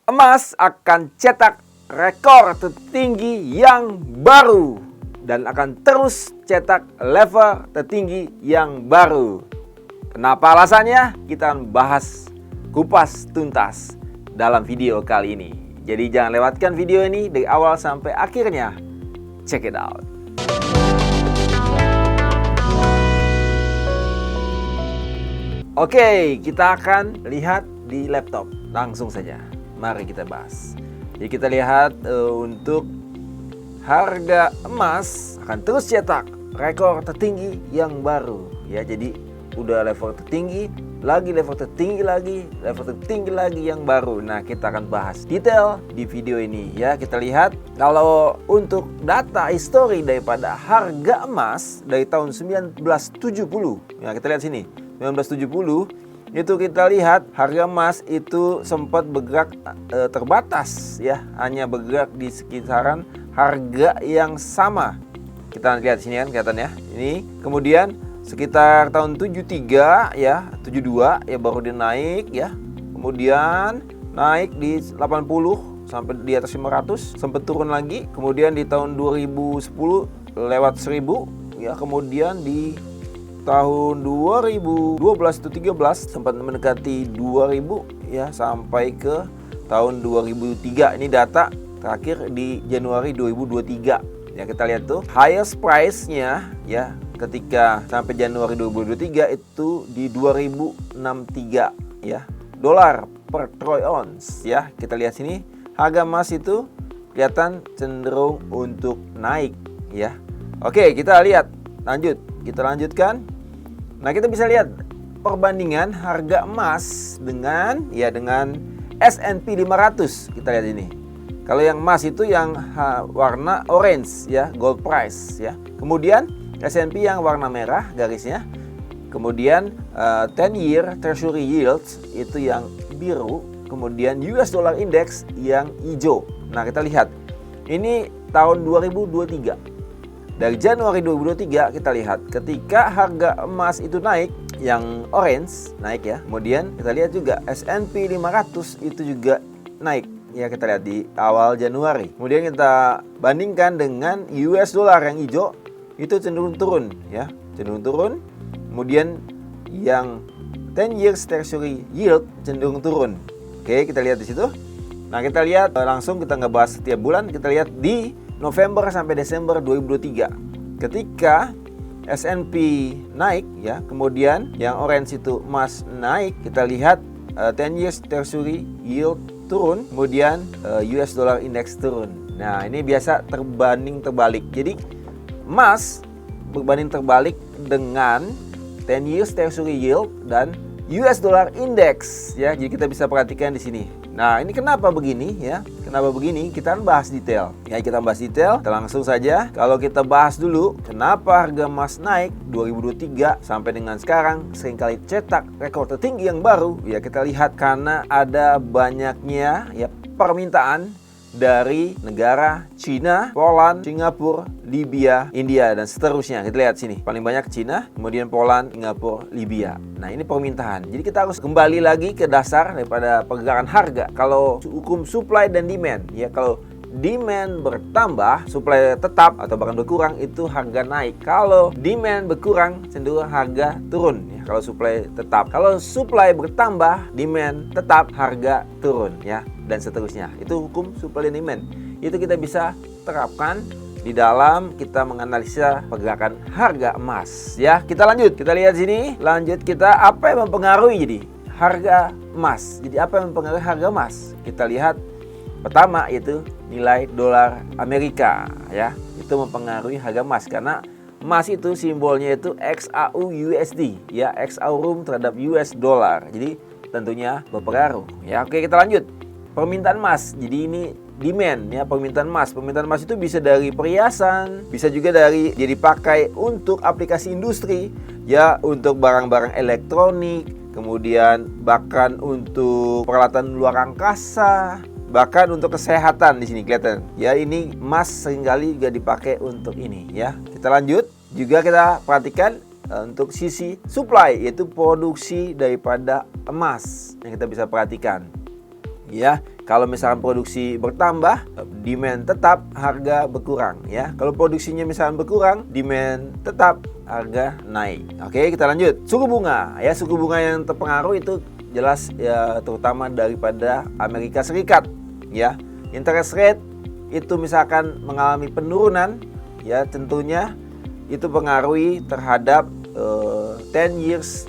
Emas akan cetak rekor tertinggi yang baru dan akan terus cetak level tertinggi yang baru. Kenapa alasannya? Kita akan bahas kupas tuntas dalam video kali ini. Jadi jangan lewatkan video ini dari awal sampai akhirnya. Check it out. Oke, kita akan lihat di laptop. Langsung saja. Mari kita bahas. Jadi kita lihat untuk harga emas akan terus cetak rekor tertinggi yang baru. Ya, jadi udah level tertinggi, level tertinggi lagi yang baru. Nah, kita akan bahas detail di video ini ya. Kita lihat kalau untuk data histori daripada harga emas dari tahun 1970. Ya, kita lihat sini. 1970 itu kita lihat harga emas itu sempat bergerak terbatas ya, hanya bergerak di sekitaran harga yang sama. Kita lihat sini kan kelihatan ya. Ini kemudian sekitar tahun 73 ya, 72 ya baru dia naik ya. Kemudian naik di 80 sampai di atas 500, sempat turun lagi. Kemudian di tahun 2010 lewat 1000 ya, kemudian di tahun 2012 atau 13 sempat mendekati 2000 ya, sampai ke tahun 2003. Ini data terakhir di Januari 2023. Ya, kita lihat tuh highest price-nya ya ketika sampai Januari 2023 itu di 2063 ya, dolar per troy ounce ya. Kita lihat sini harga emas itu kelihatan cenderung untuk naik ya. Oke, kita lihat kita lanjutkan. Nah, kita bisa lihat perbandingan harga emas dengan S&P 500. Kita lihat ini. Kalau yang emas itu yang warna orange ya, gold price ya. Kemudian S&P yang warna merah garisnya. Kemudian 10-year treasury yields itu yang biru. Kemudian US dollar index yang hijau. Nah, kita lihat. Ini tahun 2023. Dari Januari 2023 kita lihat ketika harga emas itu naik, yang orange naik ya. Kemudian kita lihat juga S&P 500 itu juga naik ya, kita lihat di awal Januari. Kemudian kita bandingkan dengan US dollar yang hijau itu cenderung turun ya, cenderung turun. Kemudian yang 10 years treasury yield cenderung turun. Oke, kita lihat di situ. Nah, kita lihat langsung, kita nggak bahas setiap bulan, kita lihat di November sampai Desember 2023. Ketika S&P naik ya, kemudian yang orange itu emas naik, kita lihat 10 years treasury yield turun, kemudian US dollar index turun. Nah, ini biasa terbanding terbalik. Jadi emas berbanding terbalik dengan 10 years treasury yield dan US dollar index ya. Jadi kita bisa perhatikan di sini. Nah, ini kenapa begini ya? Kenapa begini? Kita akan bahas detail. Ya, kita bahas detail. Kita langsung saja. Kalau kita bahas dulu kenapa harga emas naik 2023 sampai dengan sekarang seringkali cetak rekor tertinggi yang baru. Ya, kita lihat karena ada banyaknya ya permintaan dari negara Cina, Poland, Singapura, Libya, India, dan seterusnya. Kita lihat sini, paling banyak Cina, kemudian Poland, Singapura, Libya. Nah, ini permintaan. Jadi kita harus kembali lagi ke dasar daripada pergerakan harga. Kalau hukum supply dan demand, ya kalau demand bertambah, supply tetap atau bahkan berkurang, itu harga naik. Kalau demand berkurang, cenderung harga turun. Ya, kalau supply tetap. Kalau supply bertambah, demand tetap, harga turun. Ya, dan seterusnya. Itu hukum supply dan demand. Itu kita bisa terapkan di dalam kita menganalisa pergerakan harga emas. Ya, kita lanjut. Kita lihat sini. Lanjut kita apa yang mempengaruhi jadi harga emas. Jadi apa yang mempengaruhi harga emas? Kita lihat pertama itu nilai dolar Amerika ya. Itu mempengaruhi harga emas karena emas itu simbolnya itu XAU USD ya, XAU terhadap US dollar. Jadi tentunya berpengaruh. Ya, oke, kita lanjut. Permintaan emas. Jadi ini demand ya, permintaan emas. Permintaan emas itu bisa dari perhiasan, bisa juga dari jadi pakai untuk aplikasi industri ya, untuk barang-barang elektronik, kemudian bahkan untuk peralatan luar angkasa, bahkan untuk kesehatan. Di sini kelihatan ya, ini emas seringkali juga dipakai untuk ini ya. Kita lanjut, juga kita perhatikan untuk sisi supply, yaitu produksi daripada emas yang kita bisa perhatikan ya. Kalau misalkan produksi bertambah, demand tetap, harga berkurang ya. Kalau produksinya misalkan berkurang, demand tetap, harga naik. Oke, kita lanjut. Suku bunga ya, suku bunga yang terpengaruh itu jelas ya, terutama daripada Amerika Serikat ya. Interest rate itu misalkan mengalami penurunan ya, tentunya itu pengaruhi terhadap 10 years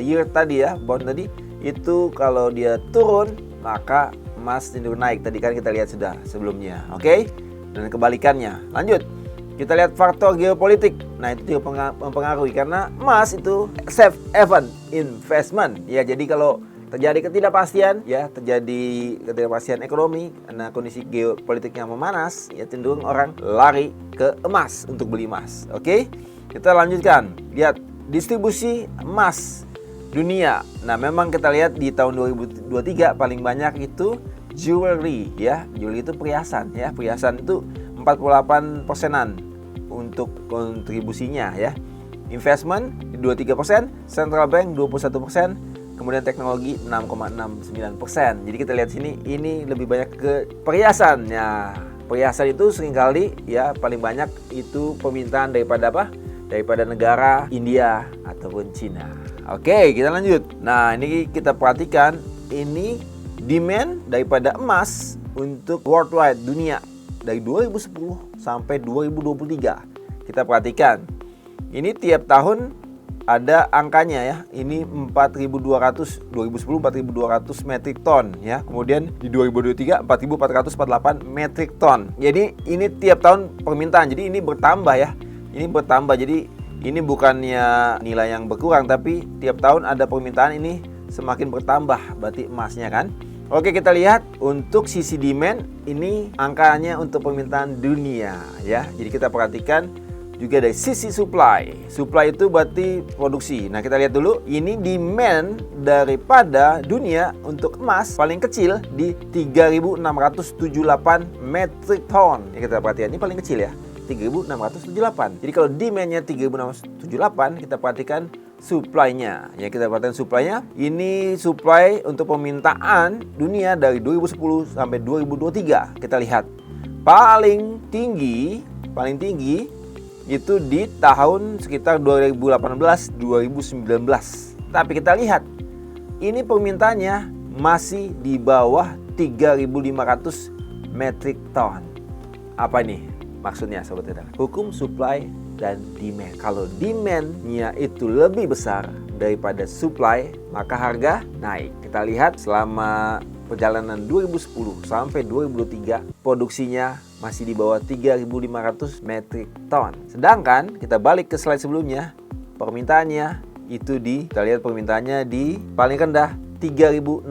year tadi ya, bond tadi itu kalau dia turun maka emas cenderung naik. Tadi kan kita lihat sudah sebelumnya. Oke? Dan kebalikannya. Lanjut. Kita lihat faktor geopolitik. Nah, itu mempengaruhi karena emas itu safe haven investment. Ya, jadi kalau terjadi ketidakpastian ya, terjadi ketidakpastian ekonomi karena kondisi geopolitiknya memanas, ya cenderung orang lari ke emas untuk beli emas. Oke? Kita lanjutkan. Lihat distribusi emas dunia. Nah, memang kita lihat di tahun 2023 paling banyak itu jewelry ya. Jewelry itu perhiasan ya. Perhiasan itu 48%-an untuk kontribusinya ya. Investment 23%, central bank 21%, kemudian teknologi 6,69%. Jadi kita lihat sini ini lebih banyak ke perhiasan. Ya, perhiasan itu seringkali ya paling banyak itu permintaan daripada apa? Daripada negara India ataupun Cina. Oke, kita lanjut. Nah, ini kita perhatikan ini demand daripada emas untuk worldwide dunia dari 2010 sampai 2023. Kita perhatikan. Ini tiap tahun ada angkanya ya. Ini 2010 4.200 metric ton ya. Kemudian di 2023 4.448 metric ton. Jadi ini tiap tahun permintaan. Jadi ini bertambah ya. Ini bertambah, jadi ini bukannya nilai yang berkurang, tapi tiap tahun ada permintaan, ini semakin bertambah berarti emasnya kan. Oke, kita lihat untuk sisi demand, ini angkanya untuk permintaan dunia ya. Jadi kita perhatikan juga dari sisi supply. Supply itu berarti produksi. Nah, kita lihat dulu, ini demand daripada dunia untuk emas paling kecil di 3.678 metric ton. Ya, kita perhatikan ini paling kecil ya. 3.678. Jadi kalau demand-nya 3.678, kita perhatikan supply-nya. Ya, kita perhatikan supply-nya. Ini supply untuk permintaan dunia dari 2010 sampai 2023. Kita lihat. Paling tinggi itu di tahun sekitar 2018-2019. Tapi kita lihat, ini permintaannya masih di bawah 3.500 metric ton. Apa ini? Maksudnya sobat trader, hukum supply dan demand. Kalau demand-nya itu lebih besar daripada supply, maka harga naik. Kita lihat selama perjalanan 2010 sampai 2023, produksinya masih di bawah 3.500 metric ton. Sedangkan kita balik ke slide sebelumnya, permintaannya itu kita lihat permintaannya di paling rendah 3.678,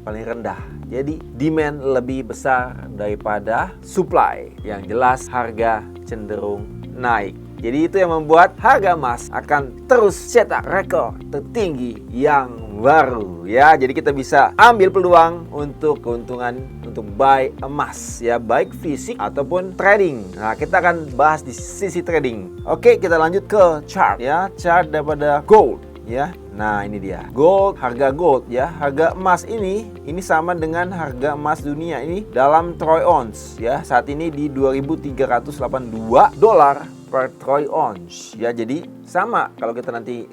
paling rendah. Jadi demand lebih besar daripada supply. Yang jelas harga cenderung naik. Jadi itu yang membuat harga emas akan terus cetak rekor tertinggi yang baru ya. Jadi kita bisa ambil peluang untuk keuntungan untuk buy emas ya, baik fisik ataupun trading. Nah, kita akan bahas di sisi trading. Oke, kita lanjut ke chart ya, chart daripada gold ya. Nah, ini dia gold, harga gold ya. Harga emas ini sama dengan harga emas dunia ini dalam troy ounce ya. Saat ini di 2.382 dolar per troy ounce ya. Jadi sama kalau kita nanti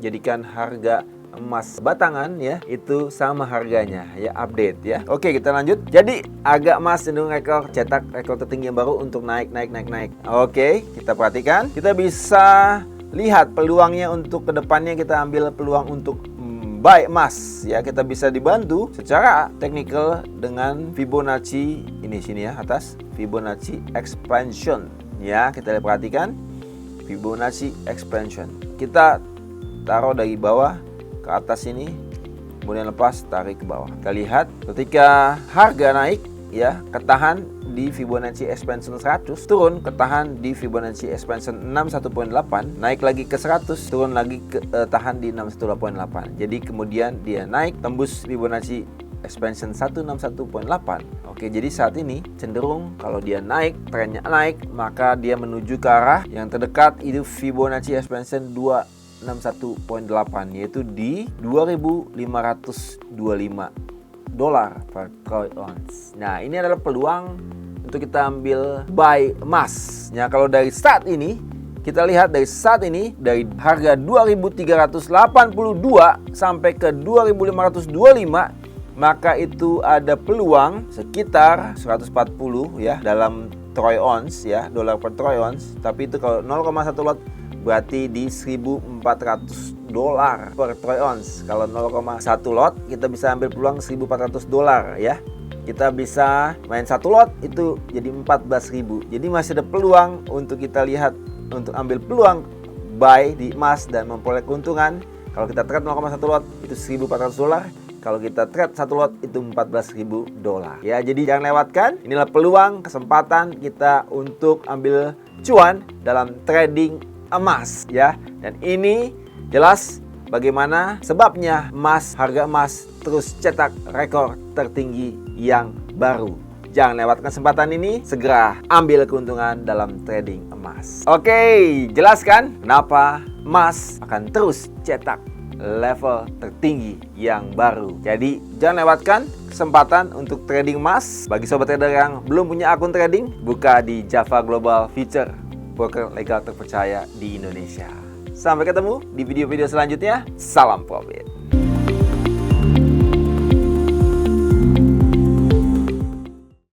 jadikan harga emas batangan ya, itu sama harganya ya, update ya. Oke, kita lanjut. Jadi harga emas cenderung cetak rekor tertinggi yang baru untuk naik. Oke, kita perhatikan. Kita bisa lihat peluangnya untuk kedepannya. Kita ambil peluang untuk buy emas ya. Kita bisa dibantu secara teknikal dengan Fibonacci ini sini ya, atas Fibonacci expansion ya. Kita perhatikan Fibonacci expansion. Kita taruh dari bawah ke atas ini, kemudian lepas tarik ke bawah. Kita lihat ketika harga naik ya, ketahan di Fibonacci expansion 100, turun ketahan di Fibonacci expansion 61.8, naik lagi ke 100, turun lagi ke tahan di 61.8. Jadi kemudian dia naik tembus Fibonacci expansion 161.8. Oke, jadi saat ini cenderung kalau dia naik, trennya naik, maka dia menuju ke arah yang terdekat itu Fibonacci expansion 261.8, yaitu di 2525 dolar per troy ounce. Nah, ini adalah peluang untuk kita ambil buy emas. Nah, kalau dari saat ini, kita lihat dari saat ini, dari harga 2.382 sampai ke 2.525, maka itu ada peluang sekitar 140 ya dalam troy ounce ya, dolar per troy ounce. Tapi itu kalau 0,1 lot berarti di 1.400 dolar per troy ounce. Kalau 0,1 lot kita bisa ambil peluang 1.400 dolar ya. Kita bisa main 1 lot itu jadi 14.000. Jadi masih ada peluang untuk kita lihat, untuk ambil peluang buy di emas dan memperoleh keuntungan. Kalau kita trade 0,1 lot itu 1.400 dolar. Kalau kita trade 1 lot itu 14.000 dolar. Ya, jadi jangan lewatkan. Inilah peluang, kesempatan kita untuk ambil cuan dalam trading emas ya. Dan ini jelas bagaimana sebabnya harga emas terus cetak rekor tertinggi yang baru. Jangan lewatkan kesempatan ini, segera ambil keuntungan dalam trading emas. Oke, jelaskan kenapa emas akan terus cetak level tertinggi yang baru. Jadi jangan lewatkan kesempatan untuk trading emas. Bagi sobat trader yang belum punya akun trading, buka di Java Global Future, broker legal terpercaya di Indonesia. Sampai ketemu di video-video selanjutnya. Salam profit.